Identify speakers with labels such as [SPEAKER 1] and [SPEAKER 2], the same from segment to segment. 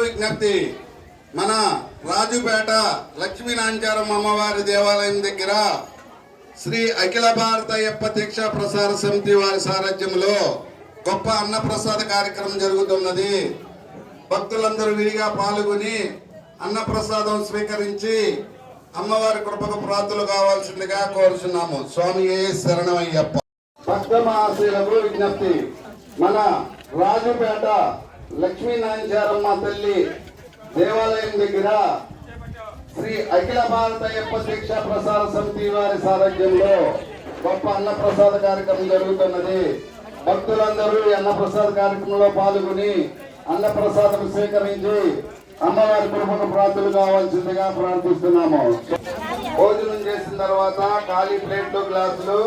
[SPEAKER 1] విజ్ఞప్తి, మన రాజుపేట లక్ష్మీనాంచారమ్మ అమ్మవారి దేవాలయం దగ్గర శ్రీ అఖిల భారత అయ్యప్ప దీక్షా ప్రసార సమితి వారి సారథ్యంలో గొప్ప అన్నప్రసాద కార్యక్రమం జరుగుతున్నది. భక్తులందరూ విడిగా పాల్గొని అన్నప్రసాదం స్వీకరించి అమ్మవారి కృపకు ప్రార్థనలు కావాల్సిందిగా కోరుచున్నాము. స్వామియే శరణమయ్యప్ప. భక్త మహాశయులకు విజ్ఞప్తి, మన రాజుపేట లక్ష్మీనాంచారమ్మ తల్లి దేవాలయం దగ్గర శ్రీ అఖిల భారత అయ్యప్ప దీక్షా ప్రసార సమితి వారి సారథ్యంలో గొప్ప అన్నప్రసాద కార్యక్రమం జరుగుతున్నది. భక్తులందరూ ఈ అన్నప్రసాద కార్యక్రమంలో పాల్గొని అన్నప్రసాదం స్వీకరించి అమ్మవారి కృపకు ప్రార్థనలు కావాల్సిందిగా ప్రార్థిస్తున్నాము. భోజనం చేసిన తర్వాత ఖాళీ ప్లేట్లు, గ్లాసులు,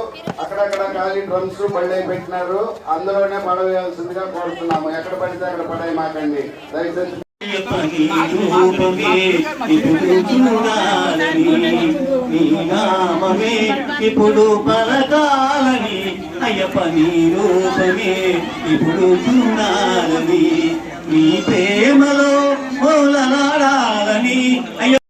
[SPEAKER 1] అక్కడక్కడ ఖాళీ డ్రమ్స్ పళ్ళై పెట్టినారు, అందులోనే పడవేయాల్సిందిగా కోరుతున్నాము. ఎక్కడ పడితే అక్కడ పడేయమాకండి దయచేసి.
[SPEAKER 2] ఇప్పుడు పలకాలని అయ్యప్ప నీ రూపమే ఇప్పుడు చూడాలని, నీ ప్రేమలో మూలనాడాలని అయ్యప్ప.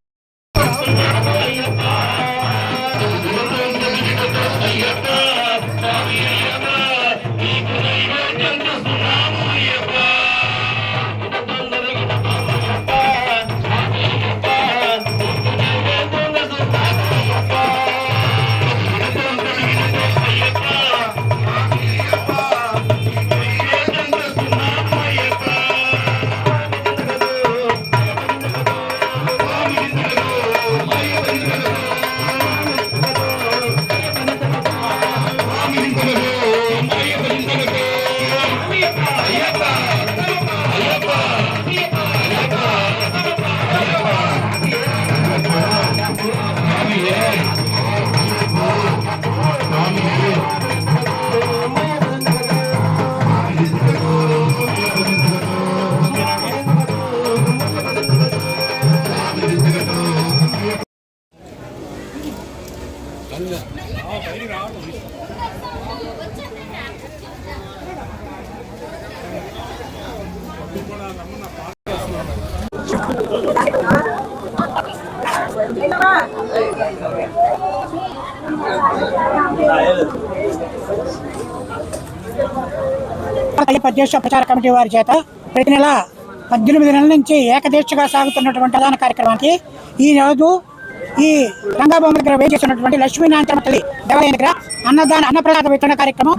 [SPEAKER 3] అయ్యప్ప దీక్ష ప్రచార కమిటీ వారి చేత ప్రతి నెల 18 నెలల నుంచి ఏకదీక్షగా సాగుతున్నటువంటి ప్రధాన కార్యక్రమానికి ఈ రోజు ఈ రంగభూమి దగ్గర వేచేసినటువంటి లక్ష్మీనారాయణ తల్లి దేవాలయం దగ్గర అన్నప్రసాద వితరణ కార్యక్రమం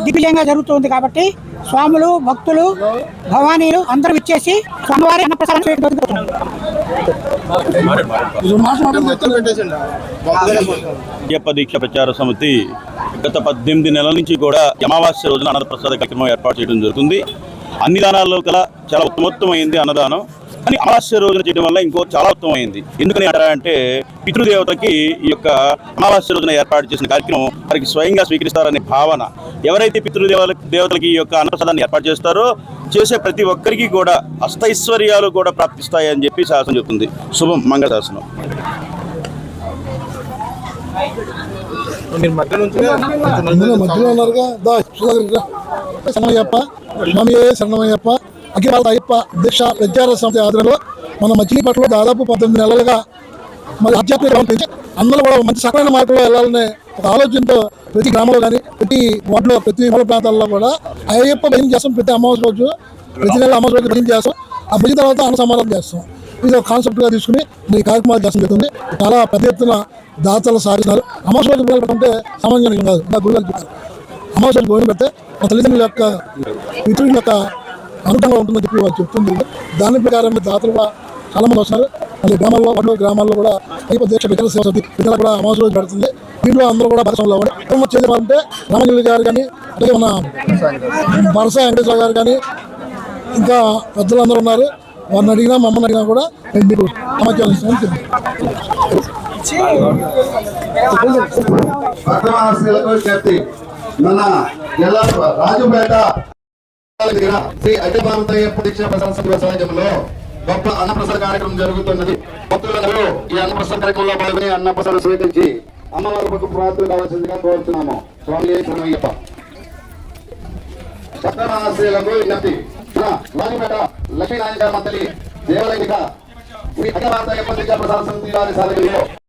[SPEAKER 3] దిగ్విజయంగా జరుగుతుంది. కాబట్టి స్వాములు, భక్తులు, భవానీలు అందరూ ఇచ్చేసి స్వామివారి అన్నప్రసాదం
[SPEAKER 4] అయ్యప్ప దీక్ష ప్రచార సమితి గత 18 నెలల నుంచి కూడా అమావాస్య రోజున అన్నప్రసాద కార్యక్రమం ఏర్పాటు చేయడం జరుగుతుంది. అన్ని దానాల్లో కల్లా చాలా ఉత్తమమైంది అన్నదానం, కానీ అమావాస్య రోజున చేయడం వల్ల ఇంకో చాలా ఉత్తమమైంది. ఎందుకని అంటే పితృదేవతకి ఈ యొక్క అమావాస్య రోజున ఏర్పాటు చేసిన కార్యక్రమం వారికి స్వయంగా స్వీకరిస్తారనే భావన. ఎవరైతే దేవతలకి ఈ యొక్క అన్నప్రసాదాన్ని ఏర్పాటు చేస్తారో చేసే ప్రతి ఒక్కరికి కూడా అష్టైశ్వర్యాలు కూడా ప్రాప్తిస్తాయని చెప్పి శాసనం చెబుతుంది. శుభం మంగళ శాసనం.
[SPEAKER 5] శరణమయ్యప్ప అఖిల భారత అయ్యప్ప దీక్ష ప్రచార సమితి ఆధ్వర్యంలో మన మచిలీపట్నంలో దాదాపు 18 నెలలుగా మరి ఆధ్యాత్మిక పెంచి అందరూ కూడా మంచి సరైన మార్గంలో వెళ్ళాలనే ఒక ఆలోచనతో ప్రతి గ్రామంలో కానీ ప్రతి వార్డులో ప్రతి మూల ప్రాంతాల్లో కూడా అయ్యప్ప భజన చేస్తాం. ప్రతి అమావాస్య రోజు ప్రతి నెల అమావాస్య రోజు భజన చేస్తాం. ఆ భజన తర్వాత అన్న సమాధానం చేస్తాం. ఇది ఒక కాన్సెప్ట్గా తీసుకుని ఈ కార్యక్రమాలు చేస్తాం జరుగుతుంది. చాలా పెద్ద ఎత్తున దాతలు సాగిస్తున్నారు. అమావాస్య రోజు గోడలు పెట్టుకుంటే సామాన్యంగా కాదు, నా గురువులు చెప్పారు. అమావాస్య రోజు గోడలు పెడితే మా తల్లిదండ్రుల యొక్క పితృల యొక్క అనుభవంగా ఉంటుందని చెప్పి వాళ్ళు చెప్తుంది. దాని ప్రకారం దాతలు కూడా చాలా మంది వస్తున్నారు. మళ్ళీ గ్రామాల్లో కూడా అయ్యప్ప దీక్ష వికల సేవ సమితి వికల కూడా అమావాస్య రోజు పెడుతుంది. దీంట్లో అందరూ కూడా భాగస్వాములు అవ్వండి. చేయాలంటే రామగిరి గారు కానీ అలాగే మన వరస వెంకటేశ్వర గారు కానీ ఇంకా పెద్దలందరూ ఉన్నారు. వారిని అడిగినా మమ్మల్ని అడిగినా కూడా నేను మీకు సమాచారం ఇస్తానని
[SPEAKER 1] చెప్పి మన రాజుపేట శ్రీ అఖిల భారత అయ్యప్ప దీక్షా ప్రసార సమితి సమాజంలో గొప్ప అన్నప్రసాద కార్యక్రమం జరుగుతున్నది. భక్తులందరూ ఈ అన్నప్రసాద కార్యక్రమంలో పాల్గొని అన్నప్రసాదం స్వీకరించి అమ్మవారి ప్రార్థనలు కావాల్సిందిగా కోరుతున్నాము. స్వామి శరణమయ్యప్ప. భక్తమహాశయులకు విజ్ఞప్తి. రాజుపేట లక్ష్మీనారాయణ గారి మంత్రి దేవాలయ శ్రీ అఖిల భారత అయ్యప్ప దీక్షా ప్రసార సమితి వారి సాధకులు